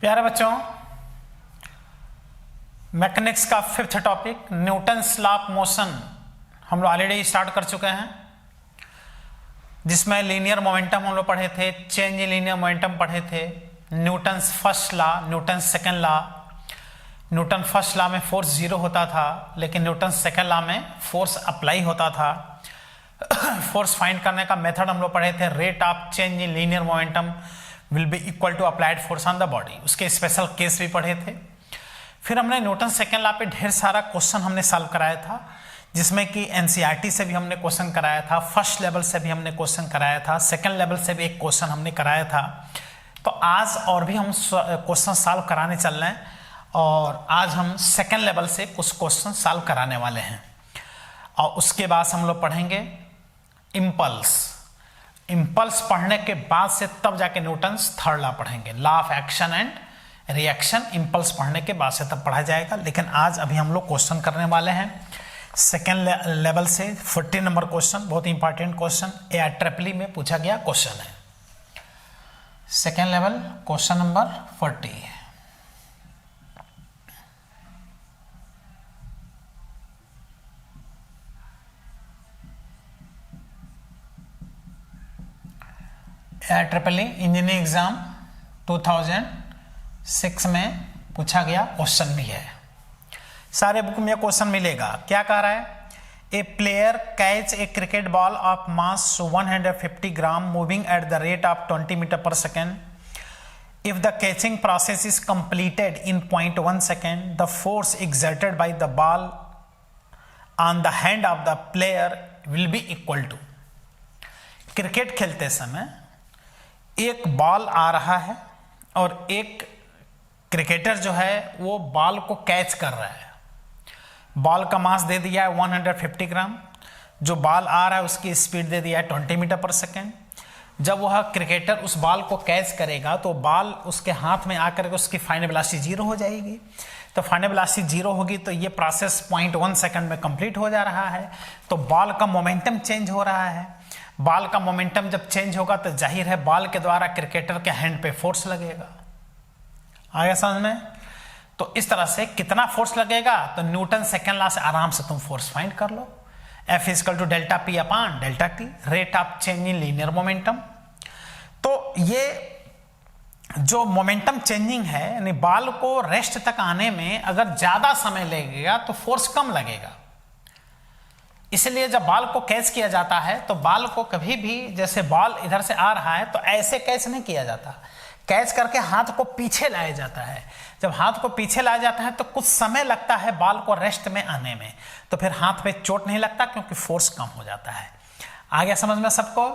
प्यारे बच्चों, मैकेनिक्स का fifth topic Newton's law of motion हम लोग ऑलरेडी स्टार्ट कर चुके हैं, जिसमें लीनियर मोमेंटम हम लोग पढ़े थे, चेंज इन लीनियर मोमेंटम पढ़े थे, Newton's first law, Newton's second law. Newton first law में फोर्स जीरो होता था, लेकिन न्यूटन सेकंड लॉ में फोर्स अप्लाई होता था। फोर्स फाइंड करने का मेथड हम लोग पढ़े थे, rate of change in linear momentum will be equal to applied force on the body. उसके स्पेशल केस भी पढ़े थे। फिर हमने न्यूटन सेकंड लॉ पे ढेर सारा क्वेश्चन हमने सॉल्व कराया था, जिसमें कि एनसीईआरटी से भी हमने क्वेश्चन कराया था, फर्स्ट लेवल से भी हमने क्वेश्चन कराया था, सेकंड लेवल से भी एक क्वेश्चन हमने कराया था। तो आज और भी हम क्वेश्चन सॉल्व कराने चल रहे हैं, और आज हम सेकंड लेवल से कुछ क्वेश्चन सॉल्व कराने वाले हैं। और उसके बाद हम लोग पढ़ेंगे इम्पल्स। इम्पल्स पढ़ने के बाद से तब जाके न्यूटन्स थर्ड लॉ पढ़ेंगे, law of action and reaction. Impulse पढ़ने के बाद से तब पढ़ा जाएगा, लेकिन आज अभी हम लोग क्वेश्चन करने वाले हैं सेकेंड लेवल से। 40 नंबर क्वेश्चन, बहुत इंपॉर्टेंट क्वेश्चन, AIEEE में पूछा गया क्वेश्चन है। Second level question number 40। AIEEE engineering exam 2006 में पूछा गया क्वेश्चन भी है। सारे बुक में क्वेश्चन मिलेगा। क्या कह रहा है? A player catch a cricket ball of mass 150 gram moving at the rate of 20 metre per second. If the catching process is completed in 0.1 second, the force exerted by the ball on the hand of the player will be equal to. Cricket खेलते समय एक ball आ रहा है और एक cricketer जो है वो बॉल को कैच कर रहा है। बॉल का मास दे दिया है 150 ग्राम, जो बॉल आ रहा है उसकी स्पीड दे दिया है 20 मीटर पर सेकेंड। जब वह क्रिकेटर उस बॉल को कैच करेगा तो बॉल उसके हाथ में आकर के उसकी फाइनल वेलोसिटी जीरो हो जाएगी। तो फाइनल वेलोसिटी जीरो होगी तो ये प्रोसेस 0.1 सेकेंड में कंप्लीट हो जा रहा है। तो बॉल का मोमेंटम चेंज हो रहा है। बॉल का मोमेंटम जब चेंज होगा तो जाहिर है बॉल के द्वारा क्रिकेटर के हैंड पे फोर्स लगेगा। आगे समझ में? तो इस तरह से कितना फोर्स लगेगा तो न्यूटन सेकंड लॉ से आराम से तुम फोर्स फाइंड कर लो। F equal to delta P upon delta T, rate of change in linear momentum. तो ये जो मोमेंटम चेंजिंग है, यानी बॉल को रेस्ट तक आने में अगर ज्यादा समय लगेगा तो फोर्स कम लगेगा। इसलिए जब बॉल को कैच किया जाता है तो बॉल को कभी भी, जैसे बॉल इधर से आ रहा है तो ऐसे कैच नहीं किया जाता, कैच करके हाथ को पीछे लाया जाता है। जब हाथ को पीछे लाया जाता है तो कुछ समय लगता है बॉल को रेस्ट में आने में, तो फिर हाथ पे चोट नहीं लगता क्योंकि फोर्स कम हो जाता है। आ गया समझ में सबको?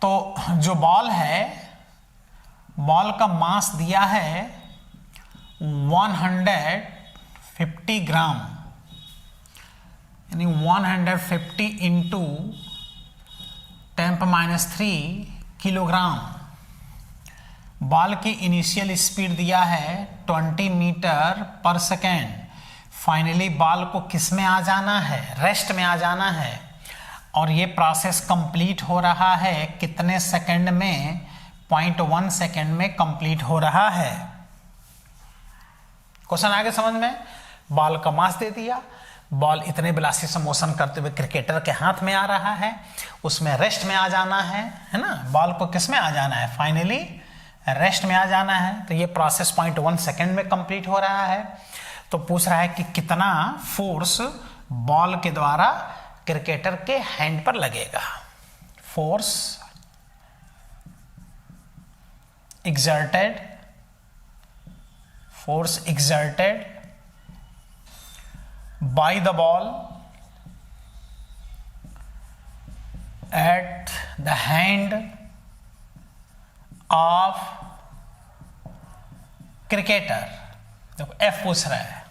तो जो बॉल है, बॉल का मास दिया है 150 ग्राम, यानी 150 इंटू 10⁻³ किलोग्राम। बॉल की इनिशियल स्पीड दिया है 20 metre per second. Finally ball को किस में आ जाना है? रेस्ट में आ जाना है। और ये प्रोसेस कंप्लीट हो रहा है कितने सेकेंड में? 0.1 सेकेंड में कंप्लीट हो रहा है। क्वेश्चन आगे समझ में? बॉल का मास दे दिया, बॉल इतने वेलोसिटी से मोशन करते हुए क्रिकेटर के हाथ में आ रहा है, उसमें रेस्ट में आ जाना है ना? बॉल को किस में आ जाना है? फाइनली रेस्ट में आ जाना है। तो ये प्रोसेस 0.1 सेकेंड में कंप्लीट हो रहा है। तो पूछ रहा है कि कितना फोर्स बॉल के द्वारा क्रिकेटर के हैंड पर लगेगा। Force exerted by the ball at the hand of cricketer। देखो F पूछ रहा है।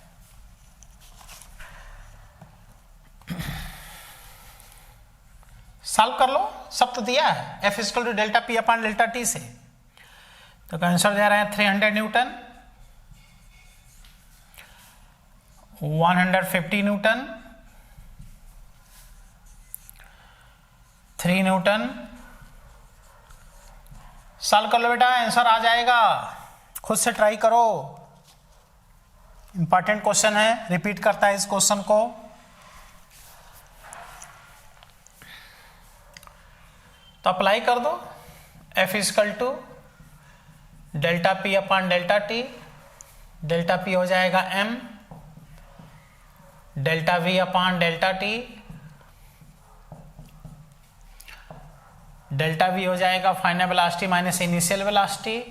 सॉल्व कर लो, सब तो दिया है। F equal to delta P upon delta T से। तो आंसर दे रहे हैं 300 न्यूटन, 150 न्यूटन, 3 न्यूटन। सॉल्व कर लो बेटा, आंसर आ जाएगा खुद से ट्राई करो, इंपॉर्टेंट क्वेश्चन है, रिपीट करता है इस क्वेश्चन को। तो अप्लाई कर दो, F equal to delta P upon delta T, delta P हो जाएगा m, delta v upon delta T, delta v हो जाएगा final velocity minus initial velocity,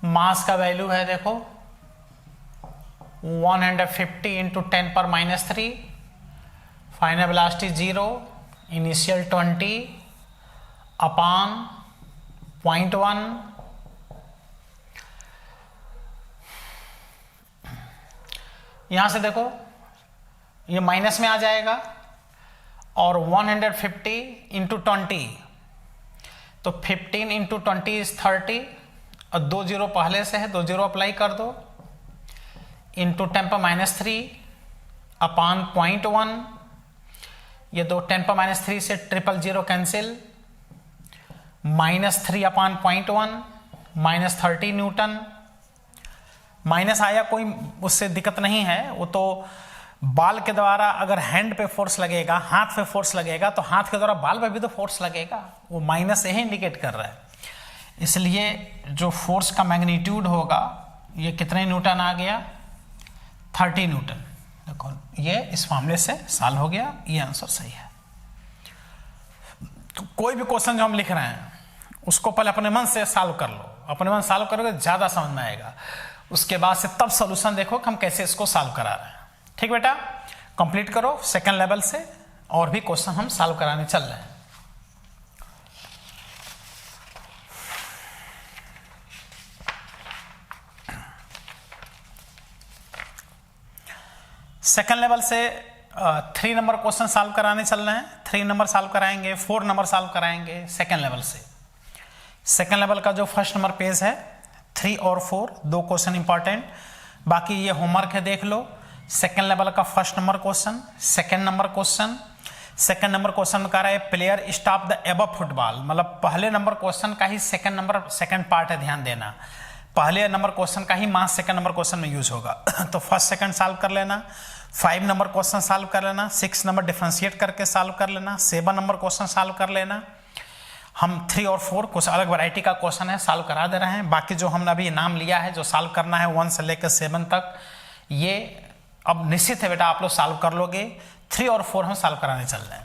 mass का वैल्यू है देखो 150 इंटू 10 पर -3, फाइनल वेलोसिटी 0, इनिशियल 20 अपॉन 0.1, यहां से देखो ये माइनस में आ जाएगा और 150 इंटू 20 तो 15 इंटू 20 इज 30 और 2 जीरो पहले से है, 2 जीरो अप्लाई कर दो, इंटू 10 पर -3 अपॉन 0.1, ये दो 10 पर -3 से 000 कैंसिल, -3 अपॉन 0.1 -30 न्यूटन, माइनस आया कोई उससे दिक्कत नहीं है, वो तो बाल के द्वारा अगर हैंड पे फोर्स लगेगा, हाथ पे फोर्स लगेगा तो हाथ के द्वारा बाल पे भी तो फोर्स लगेगा, वो माइनस यही इंडिकेट कर रहा है। इसलिए जो फोर्स का मैग्नीट्यूड होगा ये कितने न्यूटन आ गया 30 न्यूटन। देखो ये इस मामले से सॉल्व हो गया, ये आंसर सही है। तो कोई भी क्वेश्चन जो हम लिख रहे हैं उसको पहले अपने मन से सॉल्व कर लो, अपने मन सॉल्व करोगे ज्यादा समझ में आएगा, उसके बाद से तब सॉल्यूशन देखो कि हम कैसे इसको सॉल्व करा रहे हैं। ठीक बेटा, कंप्लीट करो सेकंड लेवल से, और भी क्वेश्चन हम सॉल्व कराने चल रहे हैं। सेकंड लेवल से 3 नंबर क्वेश्चन सॉल्व कराने चल रहे हैं। 3 नंबर सॉल्व कराएंगे, 4 नंबर सॉल्व कराएंगे सेकंड लेवल से। सेकंड लेवल का जो फर्स्ट नंबर पेज है 3 और 4 दो क्वेश्चन इंपॉर्टेंट, बाकी ये होमवर्क है देख लो। सेकंड लेवल का first number question, second number question, second number question में कह रहा है player stop the above football, मतलब पहले नंबर क्वेश्चन का ही सेकंड पार्ट है, ध्यान देना। पहले नंबर क्वेश्चन का ही मास सेकंड नंबर क्वेश्चन में यूज होगा तो फर्स्ट सेकंड सॉल्व कर लेना, 5 नंबर क्वेश्चन सॉल्व कर लेना, 6 नंबर डिफरेंशिएट करके सॉल्व कर लेना, 7 नंबर क्वेश्चन सॉल्व कर लेना। हम 3 और 4 कुछ अलग वैरायटी का क्वेश्चन है सॉल्व करा दे रहे हैं। बाकी जो हमने अभी नाम लिया है जो सॉल्व करना है 1 से लेकर 7 तक, ये अब निश्चित है बेटा आप लोग सॉल्व कर लोगे। 3 और 4 हम सॉल्व कराने चल रहे हैं।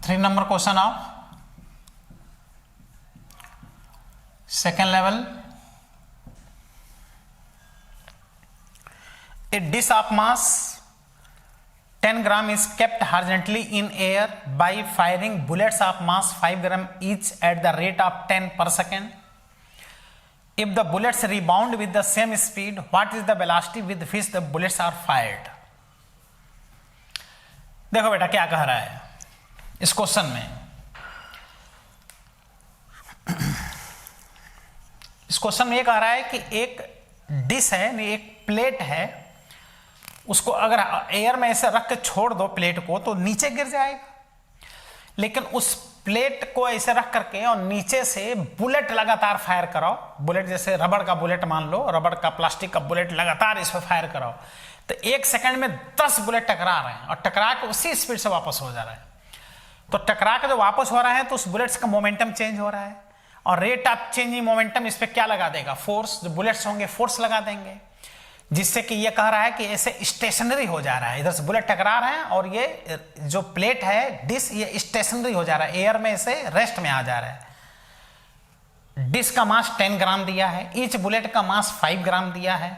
Three number question of second level. A dish of mass 10 gram is kept horizontally in air by firing bullets of mass 5 gram each at the rate of 10 per second. If the bullets rebound with the same speed, what is the velocity with which the bullets are fired? देखो बेटा क्या कह रहा है इस question में। इस question में ये कह रहा है कि एक डिश है, एक प्लेट है, उसको अगर एयर में ऐसे रख के छोड़ दो प्लेट को तो नीचे गिर जाएगा, लेकिन उस प्लेट को ऐसे रख करके और नीचे से बुलेट लगातार फायर कराओ, बुलेट जैसे रबड़ का बुलेट मान लो, रबड़ का प्लास्टिक का बुलेट लगातार इस पर फायर कराओ तो 1 सेकंड में 10 बुलेट टकरा रहे हैं और टकरा के उसी स्पीड से वापस हो जा रहा है। तो टकरा के जो वापस हो रहा है तो उस बुलेट्स का मोमेंटम चेंज हो रहा है और रेट ऑफ चेंजिंग मोमेंटम इस पे क्या लगा देगा, फोर्स। जो बुलेट्स होंगे फोर्स लगा देंगे, जिससे कि ये कह रहा है कि ऐसे स्टेशनरी हो जा रहा है। इधर से बुलेट टकरा रहे हैं और ये जो प्लेट है डिश ये स्टेशनरी हो जा रहा है, एयर में से रेस्ट में आ जा रहा है। डिश का मास 10 ग्राम दिया है, ईच बुलेट का मास 5 ग्राम दिया है।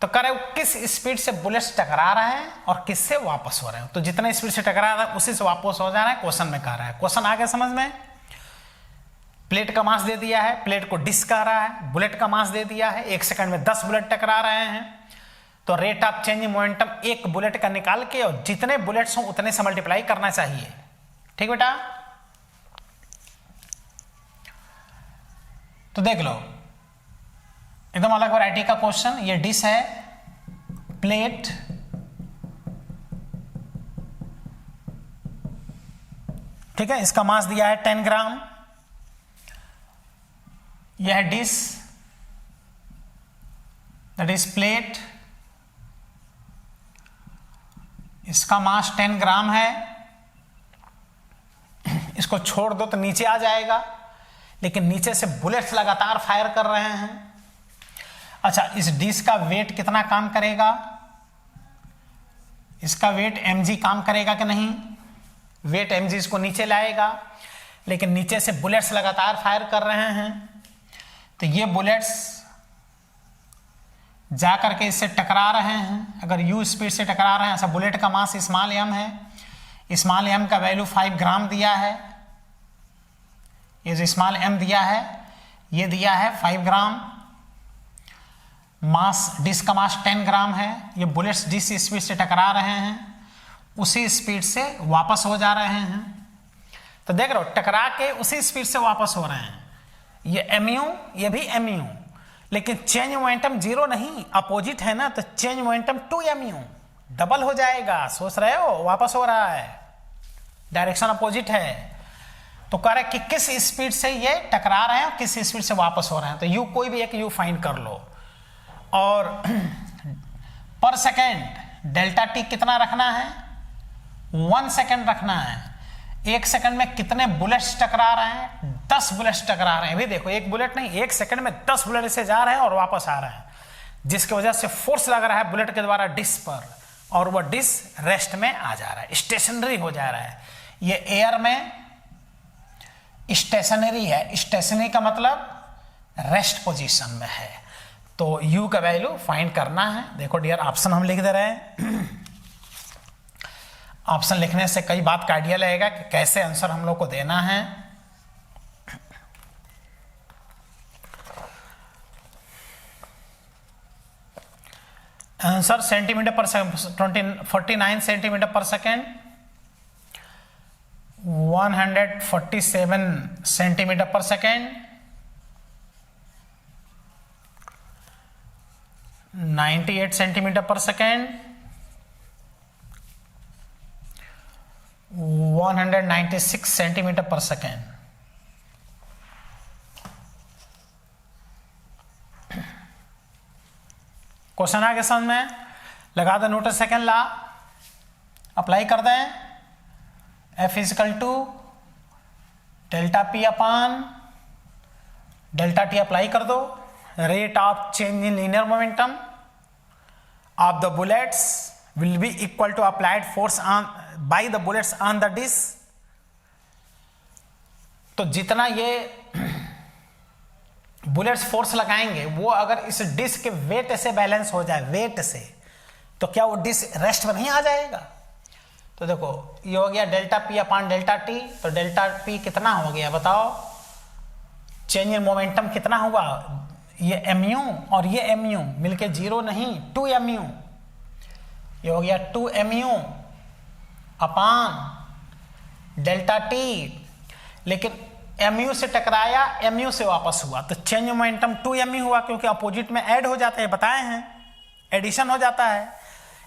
तो करे किस स्पीड से बुलेट्स टकरा रहे हैं और किससे वापस हो रहे हैं। तो जितने स्पीड से टकरा रहा है उसी से वापस हो जा रहा है, क्वेश्चन में कह रहा है। क्वेश्चन आ गया समझ में। प्लेट का मास दे दिया है, प्लेट को डिस्क कह रहा है, बुलेट का मास दे दिया है, 1 सेकंड में 10 बुलेट टकरा रहे हैं। तो rate of change in momentum एक बुलेट का निकाल के और जितने बुलेट्स हों उतने से मल्टीप्लाई करना चाहिए। ठीक बेटा, तो देख लो एकदम अलग वैरायटी का क्वेश्चन। ये डिश है, प्लेट, ठीक है, इसका मास दिया है 10 ग्राम। यह है डिश, दैट इज प्लेट, इसका मास 10 ग्राम है। इसको छोड़ दो तो नीचे आ जाएगा, लेकिन नीचे से बुलेट्स लगातार फायर कर रहे हैं। अच्छा, इस डिश का वेट कितना काम करेगा? इसका वेट mg काम करेगा कि नहीं? वेट mg इसको नीचे लाएगा, लेकिन नीचे से बुलेट्स लगातार फायर कर रहे हैं। तो ये बुलेट्स जा करके इससे टकरा रहे हैं। अगर u स्पीड से टकरा रहे हैं, ऐसा बुलेट का मास स्मॉल m है, स्मॉल m का वैल्यू 5 ग्राम दिया है। ये जो स्मॉल m दिया है ये दिया है 5 ग्राम। मास, डिस्क का मास 10 ग्राम है। ये बुलेट्स जिस स्पीड से टकरा रहे हैं उसी स्पीड से वापस हो जा रहे हैं। तो देख रहे हो, टकरा के उसी स्पीड से वापस हो रहे हैं। ये mu, ये भी mu, लेकिन चेंज मोमेंटम 0 नहीं, अपोजिट है ना, तो चेंज मोमेंटम 2mu, डबल हो जाएगा। सोच रहे हो, वापस हो रहा है, डायरेक्शन अपोजिट है। तो कह रहे कि किस स्पीड से ये टकरा रहे हैं, किस स्पीड से वापस हो रहे हैं। तो u, कोई भी एक u फाइंड कर लो। और पर सेकेंड डेल्टा टी कितना रखना है? 1 सेकेंड रखना है। 1 सेकेंड में कितने बुलेट्स टकरा रहे हैं? 10 बुलेट्स टकरा रहे हैं। भी देखो, एक बुलेट नहीं, 1 सेकेंड में 10 बुलेट से जा रहे हैं और वापस आ रहे हैं, जिसकी वजह से फोर्स लग रहा है बुलेट के द्वारा डिस्क पर, और वह डिस्क रेस्ट में आ जा रहा है, स्टेशनरी हो जा रहा है। ये एयर में स्टेशनरी है, स्टेशनरी का मतलब रेस्ट पोजीशन में है। तो u का वैल्यू फाइंड करना है। देखो डियर, ऑप्शन हम लिख दे रहे हैं। ऑप्शन लिखने से कई बात का आइडिया लगेगा कि कैसे आंसर हम लोग को देना है। आंसर सेंटीमीटर पर सेकंड, 49 सेंटीमीटर पर सेकेंड, 147 सेंटीमीटर पर सेकेंड, 98 सेंटीमीटर पर सेकेंड, 196 सेंटीमीटर पर सेकेंड। क्वेश्चन आ गया समझ में? लगा दो न्यूटन सेकेंड लॉ, अप्लाई कर दें। F equal to delta P upon delta T apply कर दो। Rate of change in linear momentum of the bullets will be equal to applied force on by the bullets on the disc. तो जितना ये bullets force लगाएंगे वो अगर इस disc के वेट से बैलेंस हो जाए, वेट से, तो क्या वो डिस्क रेस्ट में नहीं आ जाएगा? तो देखो, ये हो गया delta P upon delta T. तो डेल्टा पी कितना हो गया बताओ? चेंज इन मोमेंटम कितना हुआ? ये mu और ये mu मिलके 0 नहीं, 2mu। ये हो गया 2mu अपान डेल्टा टी। लेकिन mu से टकराया, mu से वापस हुआ, तो चेंज मोमेंटम 2mu हुआ, क्योंकि अपोजिट में ऐड हो जाते हैं, बताए हैं, एडिशन हो जाता है।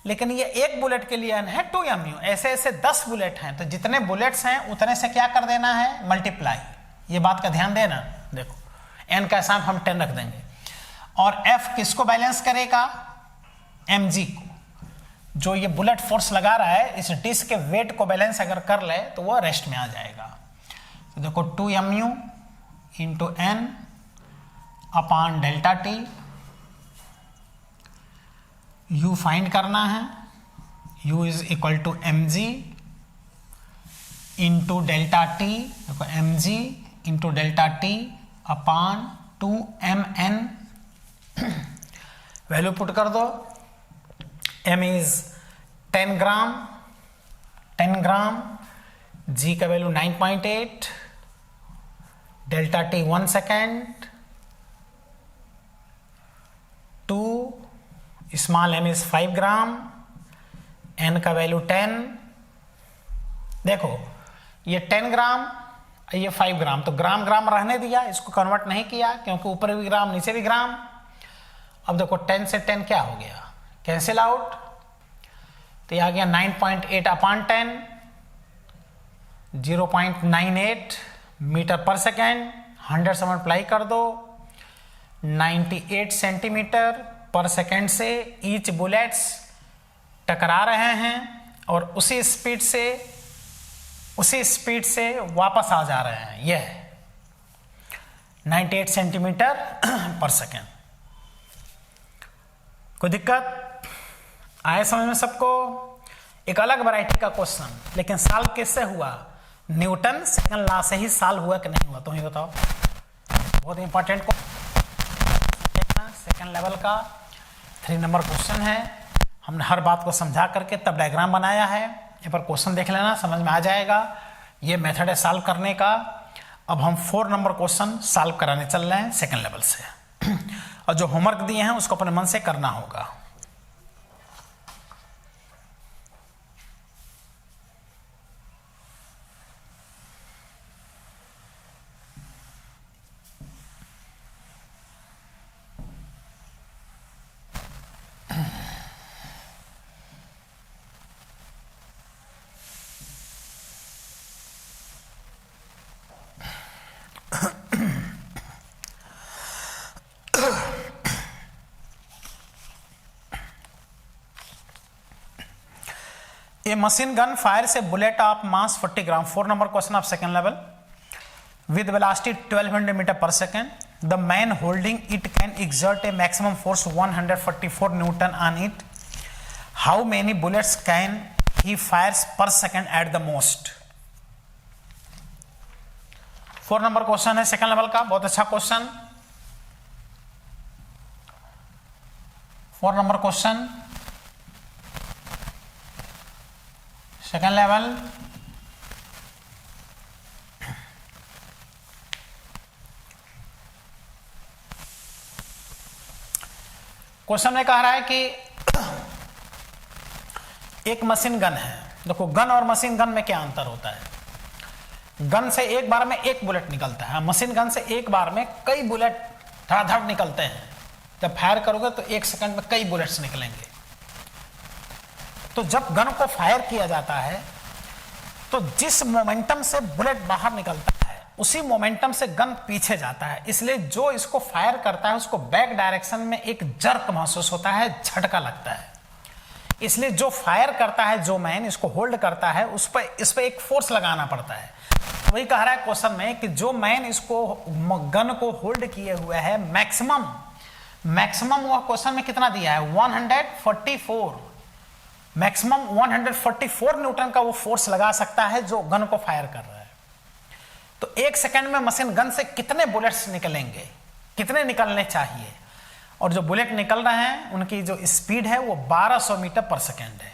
लेकिन ये एक बुलेट के लिए n है 2mu। ऐसे ऐसे 10 बुलेट हैं, तो जितने बुलेट्स हैं उतने से क्या कर देना है? मल्टीप्लाई। ये बात का ध्यान देना। देखो, n का स्थान हम 10 रख देंगे, और f किसको बैलेंस करेगा? mg को। जो ये बुलेट फोर्स लगा रहा है इस डिस्क के वेट को बैलेंस अगर कर ले तो वो रेस्ट में आ जाएगा। तो देखो 2mu into n upon delta T. u find करना है, u is equal to mg into delta T. देखो mg into delta T upon 2mn। Value put कर दो। m is 10 gram, 10 gram, g का value 9.8, delta t 1 second, 2 small m is 5 gram, n का value 10। देखो ये 10 ग्राम, ये 5 ग्राम, तो ग्राम ग्राम रहने दिया, इसको कन्वर्ट नहीं किया क्योंकि ऊपर भी ग्राम नीचे भी ग्राम। अब देखो 10 से 10 क्या हो गया, कैंसिल आउट, तो ये आ गया 9.8 अपॉन 10, 0.98 मीटर पर सेकेंड, 100 से मल्टीप्लाई कर दो, 98 सेंटीमीटर पर सेकेंड से ईच बुलेट्स टकरा रहे हैं और उसी स्पीड से वापस आ जा रहे हैं। यह 98 सेंटीमीटर पर सेकेंड। कोई दिक्कत आए समझ में सबको? एक अलग वैरायटी का क्वेश्चन, लेकिन साल किससे हुआ? न्यूटन सेकंड लॉ से ही साल हुआ कि नहीं हुआ, तुम ही बताओ। बहुत इंपॉर्टेंट सेकंड लेवल का 3 नंबर क्वेश्चन है। हमने हर बात को समझा करके तब डायग्राम बनाया है। यहाँ पर क्वेश्चन देख लेना, समझ में आ जाएगा। ये मेथड है सॉल्व करने का। अब हम 4 नंबर क्वेश्चन सॉल्व कराने चल रहे हैं सेकंड लेवल से। और जो होमवर्क दिए हैं उसको अपने मन से करना होगा। A machine gun fires a bullet of mass 40 gram. 4 number question of second level with velocity 1200 meter per second. The man holding it can exert a maximum force 144 Newton on it. How many bullets can he fires per second at the most? 4 number question है second level का, बहुत अच्छा question. 4 number question second level. Question में कह रहा है कि एक मशीन गन है। देखो गन और मशीन गन में क्या अंतर होता है? गन से एक बार में एक बुलेट निकलता है, मशीन गन से एक बार में कई बुलेट धड़ाधड़ निकलते हैं। जब फायर करोगे तो 1 सेकंड में कई बुलेट्स निकलेंगे। तो जब गन को फायर किया जाता है तो जिस मोमेंटम से बुलेट बाहर निकलता है उसी मोमेंटम से गन पीछे जाता है। इसलिए जो इसको फायर करता है उसको बैक डायरेक्शन में एक जर्क महसूस होता है, झटका लगता है। इसलिए जो फायर करता है, जो मैन इसको होल्ड करता है, इस पर एक फोर्स लगाना पड़ता है। वही कह रहा है क्वेश्चन में कि जो मैन इसको गन को होल्ड किए हुए है, मैक्सिमम वह क्वेश्चन में कितना दिया है? 144, मैक्सिमम 144 न्यूटन का वो फोर्स लगा सकता है जो गन को फायर कर रहा है। तो 1 सेकंड में मशीन गन से कितने बुलेट्स निकलेंगे, कितने निकलने चाहिए? और जो बुलेट निकल रहे हैं उनकी जो स्पीड है वो 1200 मीटर पर सेकंड है।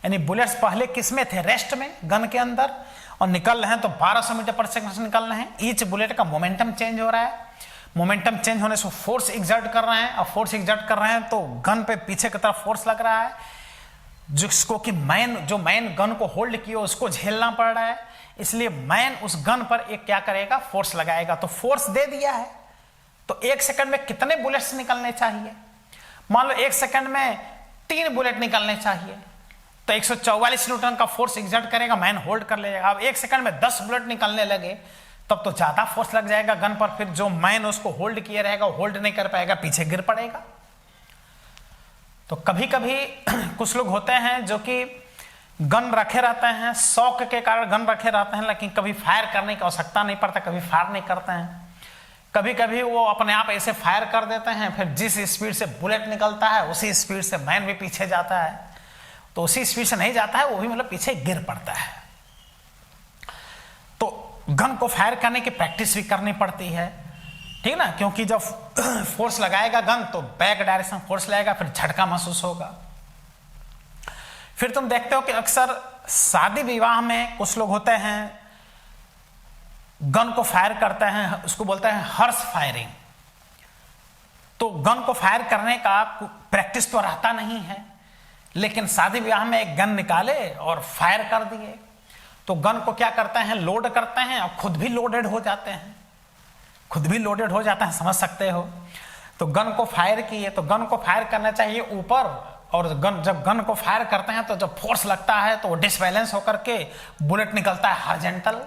यानी बुलेट्स पहले किस में थे? रेस्ट में, गन के अंदर, और निकल रहे हैं तो 1200 मीटर पर सेकंड से निकल रहे हैं। ईच बुलेट का मोमेंटम चेंज हो रहा है। मोमेंटम चेंज होने से फोर्स एग्जर्ट कर रहे हैं, और फोर्स एग्जर्ट कर रहे हैं तो गन पे पीछे की तरफ फोर्स लग रहा है, जिसको कि जो मैन गन को होल्ड किए उसको झेलना पड़ रहा है। इसलिए मैन उस गन पर एक क्या करेगा? फोर्स लगाएगा। तो फोर्स दे दिया है, तो 1 सेकंड में कितने बुलेट्स निकलने चाहिए? मान लो 1 सेकंड में 3 बुलेट निकलने चाहिए, तो 144 न्यूटन का फोर्स एग्जर्ट करेगा, मैन होल्ड कर लेगा। अब 1 सेकंड में 10 बुलेट निकलने लगे तब तो ज्यादा फोर्स लग जाएगा गन पर, फिर जो मैन उसको होल्ड किए रहेगा होल्ड नहीं कर पाएगा, पीछे गिर पड़ेगा। तो कभी कभी कुछ लोग होते हैं जो कि गन रखे रहते हैं, शौक के कारण गन रखे रहते हैं, लेकिन कभी फायर करने की आवश्यकता नहीं पड़ता, कभी फायर नहीं करते हैं। कभी कभी वो अपने आप ऐसे फायर कर देते हैं, फिर जिस स्पीड से बुलेट निकलता है उसी स्पीड से मैन भी पीछे जाता है। तो उसी स्पीड से नहीं जाता है, वो भी मतलब पीछे गिर पड़ता है। तो गन को फायर करने की प्रैक्टिस भी करनी पड़ती है। ठीक ना, क्योंकि जब फोर्स लगाएगा गन तो बैक डायरेक्शन फोर्स लगेगा, फिर झटका महसूस होगा। फिर तुम देखते हो कि अक्सर शादी विवाह में कुछ लोग होते हैं गन को फायर करते हैं, उसको बोलते हैं हर्ष फायरिंग। तो गन को फायर करने का प्रैक्टिस तो रहता नहीं है, लेकिन शादी विवाह में एक गन निकाले और फायर कर दिए। तो गन को क्या करते हैं, लोड करते हैं और खुद भी लोडेड हो जाते हैं, समझ सकते हो। तो गन को फायर किए, तो गन को फायर करना चाहिए ऊपर, और जब गन को फायर करते हैं तो जब फोर्स लगता है तो वो डिसबैलेंस होकर के बुलेट निकलता है हॉरिजॉन्टल।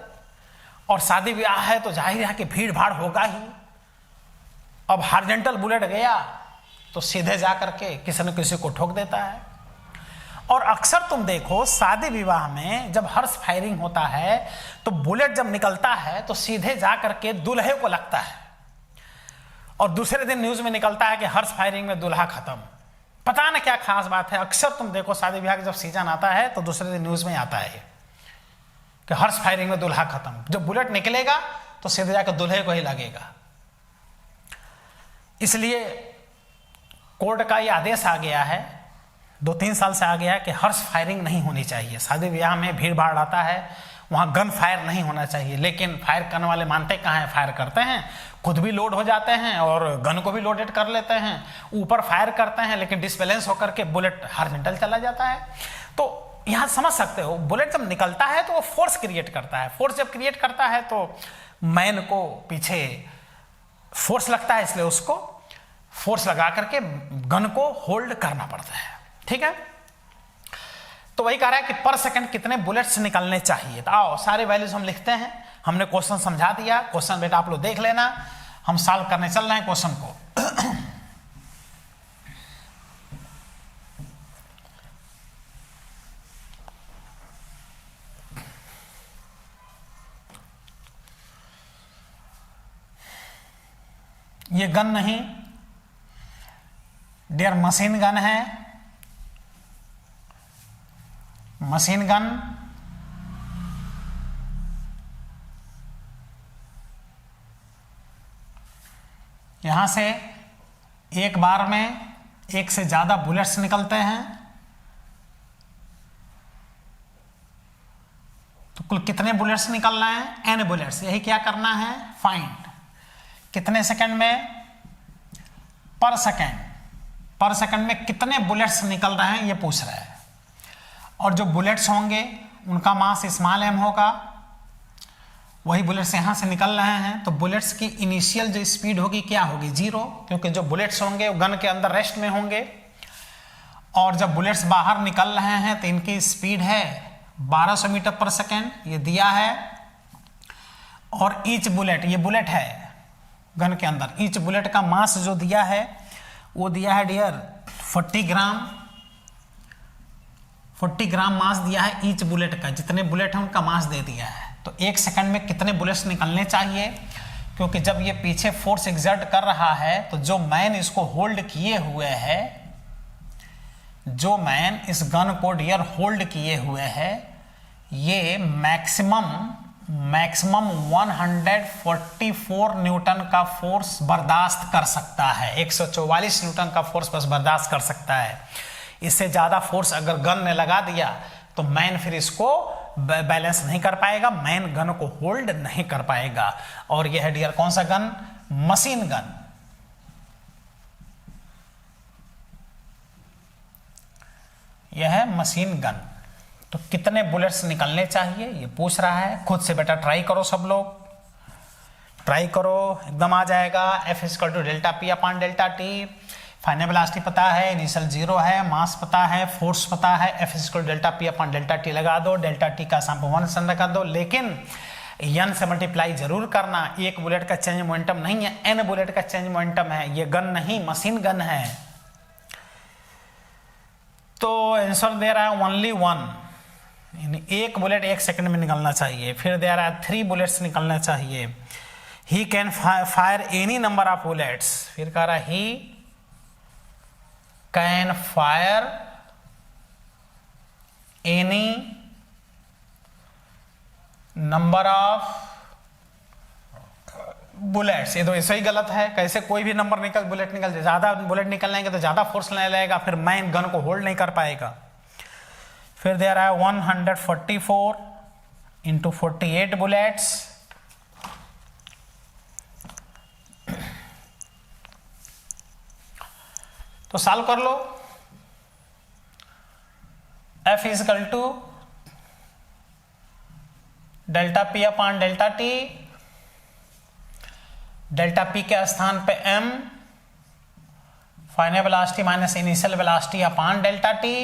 और शादी ब्याह है तो जाहिर है कि भीड़ भाड़ होगा ही। अब हॉरिजॉन्टल बुलेट गया तो सीधे जा करके किसी न किसी को ठोक देता है। और अक्सर तुम देखो शादी विवाह में जब हर्ष फायरिंग होता है तो बुलेट जब निकलता है तो सीधे जा करके दूल्हे को लगता है, और दूसरे दिन न्यूज में निकलता है कि हर्ष फायरिंग में दूल्हा खत्म। पता ना क्या खास बात है, अक्सर तुम देखो शादी ब्याह का जब सीजन आता है तो दूसरे दिन न्यूज में आता है कि हर्ष फायरिंग में दूल्हा खत्म। जब बुलेट निकलेगा तो सीधे जाकर दूल्हे को ही लगेगा। इसलिए कोर्ट का यह आदेश आ गया है, 2-3 साल से आ गया है कि हर्ष फायरिंग नहीं होनी चाहिए। शादी ब्याह में भीड़ भाड़ आता है, वहां गन फायर नहीं होना चाहिए। लेकिन फायर करने वाले मानते कहाँ हैं, फायर करते हैं, खुद भी लोड हो जाते हैं और गन को भी लोडेड कर लेते हैं, ऊपर फायर करते हैं, लेकिन डिसबैलेंस होकर के बुलेट हॉरिजॉन्टल चला जाता है। तो यहां समझ सकते हो बुलेट जब निकलता है तो वो फोर्स क्रिएट करता है। फोर्स जब क्रिएट करता है तो मैन को पीछे फोर्स लगता है, इसलिए उसको फोर्स लगा करके गन को होल्ड करना पड़ता है। ठीक है, तो वही कह रहा है कि पर सेकंड कितने बुलेट्स निकलने चाहिए। तो आओ सारे वैल्यूज हम लिखते हैं। हमने क्वेश्चन समझा दिया, क्वेश्चन बेटा आप लोग देख लेना, हम सॉल्व करने चल रहे हैं क्वेश्चन को। ये गन नहीं डियर, मशीन गन है, मशीन गन। यहां से एक बार में एक से ज्यादा बुलेट्स निकलते हैं। तो कुल कितने बुलेट्स निकल रहे हैं, n बुलेट्स। यही क्या करना है, फाइंड कितने सेकंड में, पर सेकंड में कितने बुलेट्स निकल रहे हैं ये पूछ रहा है। और जो बुलेट्स होंगे उनका मास स्मॉल m होगा, वही बुलेट्स यहां से निकल रहे हैं। तो बुलेट्स की इनिशियल जो स्पीड होगी क्या होगी, 0, क्योंकि जो बुलेट्स होंगे वो गन के अंदर रेस्ट में होंगे। और जब बुलेट्स बाहर निकल रहे हैं तो इनकी स्पीड है 1200 मीटर पर सेकेंड, ये दिया है। और ईच बुलेट, ये बुलेट है गन के अंदर, ईच बुलेट का मास जो दिया है वो दिया है डियर 40 ग्राम मास दिया है ईच बुलेट का। जितने बुलेट हैं उनका मास दे दिया है। तो एक सेकंड में कितने बुलेट्स निकलने चाहिए, क्योंकि जब ये पीछे फोर्स एग्जर्ट कर रहा है तो जो मैन इसको होल्ड किए हुए है, जो मैन इस गन को डियर होल्ड किए हुए है, ये मैक्सिमम 144 न्यूटन का फोर्स बर्दाश्त कर सकता है। 144 न्यूटन का फोर्स बस बर्दाश्त कर सकता है। इससे ज्यादा फोर्स अगर गन ने लगा दिया तो मैन फिर इसको बैलेंस नहीं कर पाएगा, मैन गन को होल्ड नहीं कर पाएगा। और यह है डियर कौन सा गन, मशीन गन। यह है मशीन गन। तो कितने बुलेट्स निकलने चाहिए ये पूछ रहा है। खुद से बेटा ट्राई करो, सब लोग ट्राई करो, एकदम आ जाएगा। F = delta P upon delta T। Final velocity पता है, इनिशियल 0 है, मास पता है, फोर्स पता है। F = delta P upon delta T लगा दो, डेल्टा T का सम 1 लगा दो। लेकिन n से मल्टीप्लाई जरूर करना। एक बुलेट का चेंज मोमेंटम नहीं है, n बुलेट का चेंज मोमेंटम है। ये गन नहीं, मशीन गन है। तो आंसर दे रहा है ओनली 1, यानी एक बुलेट एक सेकंड में निकलना चाहिए। फिर दे रहा है 3 बुलेट्स निकलना चाहिए। He can fire any number of bullets. फिर कह रहा है he can fire any number of bullets, ये तो ऐसे ही गलत है। कैसे कोई भी नंबर बुलेट निकल जाए, ज़्यादा बुलेट निकलने के तो ज़्यादा फोर्स लेने लगेगा, फिर मैन गन को होल्ड नहीं कर पाएगा। फिर दे रहा है 144 इंटू 48 बुलेट्स, तो सॉल्व कर लो। F equal to delta P upon delta T, delta P के स्थान पे m, final velocity minus initial velocity upon delta T.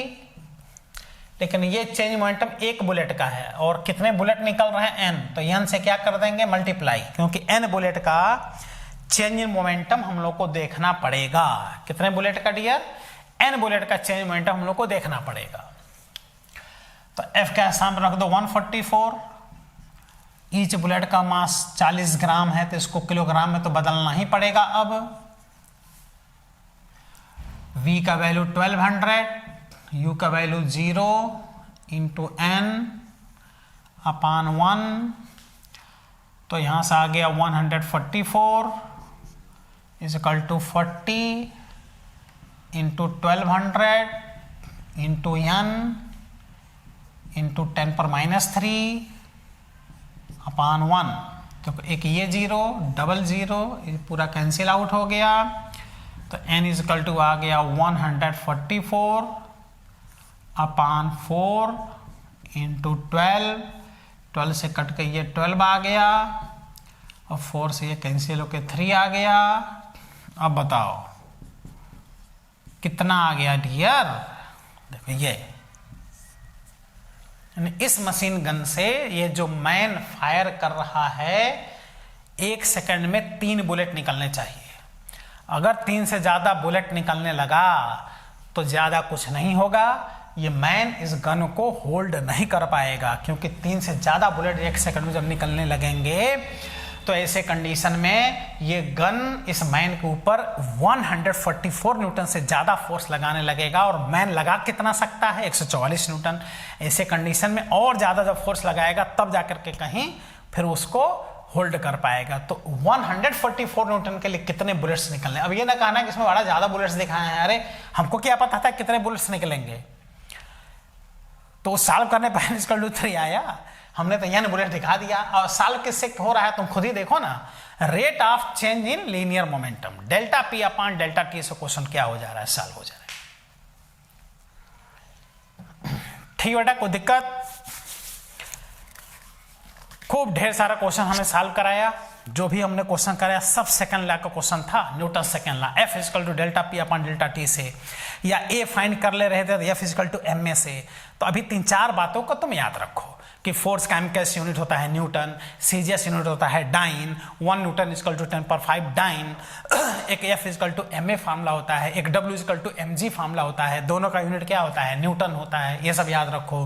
लेकिन ये चेंज मोमेंटम एक बुलेट का है और कितने बुलेट निकल रहे हैं n, तो n से क्या कर देंगे मल्टीप्लाई, क्योंकि n बुलेट का चेंज इन मोमेंटम हम लोग को देखना पड़ेगा। कितने बुलेट का डियर, n बुलेट का चेंज मोमेंटम हम लोग को देखना पड़ेगा। तो F का स्थान पर रख दो 144, ईच बुलेट का मास 40 ग्राम है तो इसको किलोग्राम में तो बदलना ही पड़ेगा। अब V का वैल्यू 1200, U का वैल्यू 0 इंटू n अपान 1, तो यहां से आ गया 144 equal to 40 into 1200 into n into 10 पर -3 अपान 1, तो एक ये 0 डबल 0 ये पूरा कैंसिल आउट हो गया। तो n इजकल टू आ गया 144 अपान 4 इंटू 12 से कट के ये 12 आ गया और 4 से ये कैंसिल होके 3 आ गया। अब बताओ कितना आ गया डियर, देखो ये इस मशीन गन से ये जो मैन फायर कर रहा है 1 सेकंड में 3 बुलेट निकलने चाहिए। अगर 3 से ज्यादा बुलेट निकलने लगा तो ज्यादा कुछ नहीं होगा, ये मैन इस गन को होल्ड नहीं कर पाएगा, क्योंकि 3 से ज्यादा बुलेट 1 सेकंड में जब निकलने लगेंगे तो ऐसे कंडीशन में ये गन इस मैन के ऊपर 144 न्यूटन से ज्यादा फोर्स लगाने लगेगा। और मैन लगा कितना सकता है 144 न्यूटन। ऐसे कंडीशन में और ज्यादा जब फोर्स लगाएगा तब जाकर के कहीं फिर उसको होल्ड कर पाएगा। तो 144 न्यूटन के लिए कितने बुलेट्स निकलने, अब ये ना कहना कि इसमें बड़ा ज्यादा बुलेट्स दिखाए हैं, अरे हमको क्या पता था कितने बुलेट्स निकलेंगे। तो सॉल्व करने पर इक्वल टू 3 आया, हमने तो n बुलेट दिखा दिया। और सॉल्व किससे हो रहा है तुम खुद ही देखो ना, rate of change in linear momentum delta P upon delta T से क्वेश्चन क्या हो जा रहा है, सॉल्व हो जा रहा है। ठीक बेटा, कोई दिक्कत, खूब ढेर सारा क्वेश्चन हमें सॉल्व कराया। जो भी हमने क्वेश्चन कराया सब सेकंड लॉ का क्वेश्चन था, Newton second law, F equal to delta P upon delta T से, या A फाइंड कर ले रहे थे तो F इक्वल टू ma से। तो अभी 3-4 बातों को तुम याद रखो कि फोर्स का एमकेएस यूनिट होता है न्यूटन, सीजीएस यूनिट होता है dyne, 1 newton equal to 10⁵ dyne, एक F equal to ma formula होता है, एक W equal to mg formula होता है, दोनों का यूनिट क्या होता है न्यूटन होता है, ये सब याद रखो।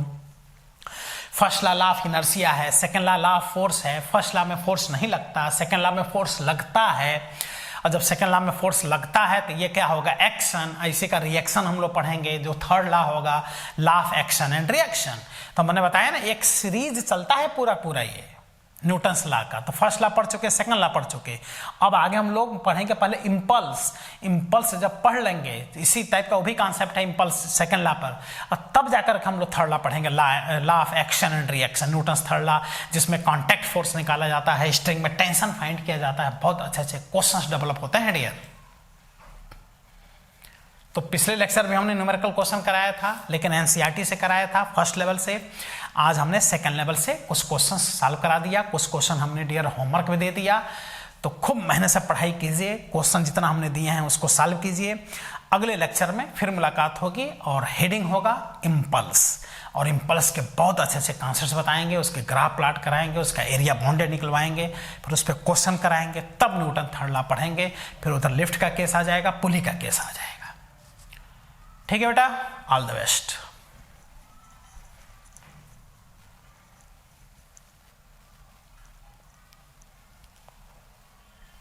फर्स्ट लॉ ऑफ इनर्शिया है, सेकंड लॉ ऑफ फोर्स है। फर्स्ट लॉ में फोर्स नहीं लगता, सेकंड लॉ में फोर्स लगता है। और जब सेकंड लॉ में फोर्स लगता है तो ये क्या होगा एक्शन, ऐसे का रिएक्शन हम लोग पढ़ेंगे। जो थर्ड लॉ होगा law of action and reaction. तो मैंने बताया ना एक सीरीज चलता है पूरा ये न्यूटन्स लॉ का। तो फर्स्ट लॉ पढ़ चुके, सेकंड लॉ पढ़ चुके, अब आगे हम लोग पढ़ेंगे पहले इम्पल्स। इम्पल्स जब पढ़ लेंगे इसी टाइप का वो भी कॉन्सेप्ट है इम्पल्स सेकंड लॉ पर, और तब जाकर हम लोग थर्ड लॉ पढ़ेंगे law of action and reaction, Newton's third law, जिसमें कॉन्टैक्ट फोर्स निकाला जाता है, स्ट्रिंग में टेंशन फाइंड किया जाता है। बहुत अच्छे क्वेश्चंस डेवलप होते हैं डियर। तो पिछले लेक्चर में हमने न्यूमेरिकल क्वेश्चन कराया था, लेकिन एनसीईआरटी से कराया था फर्स्ट लेवल से। आज हमने सेकंड लेवल से कुछ क्वेश्चन सॉल्व करा दिया, कुछ क्वेश्चन हमने डियर होमवर्क भी दे दिया। तो खूब मेहनत से पढ़ाई कीजिए, क्वेश्चन जितना हमने दिए हैं उसको सॉल्व कीजिए। अगले लेक्चर में फिर मुलाकात होगी और हेडिंग होगा इम्पल्स, और इम्पल्स के बहुत अच्छे कॉन्सेप्ट्स बताएंगे, उसके ग्राफ प्लॉट कराएंगे, उसका एरिया बाउंडेड निकलवाएंगे, फिर उस पर क्वेश्चन कराएंगे, तब न्यूटन थर्ड लॉ पढ़ेंगे। फिर उधर लिफ्ट का केस आ जाएगा, पुली का केस आ जाएगा। ठीक है बेटा, ऑल द बेस्ट।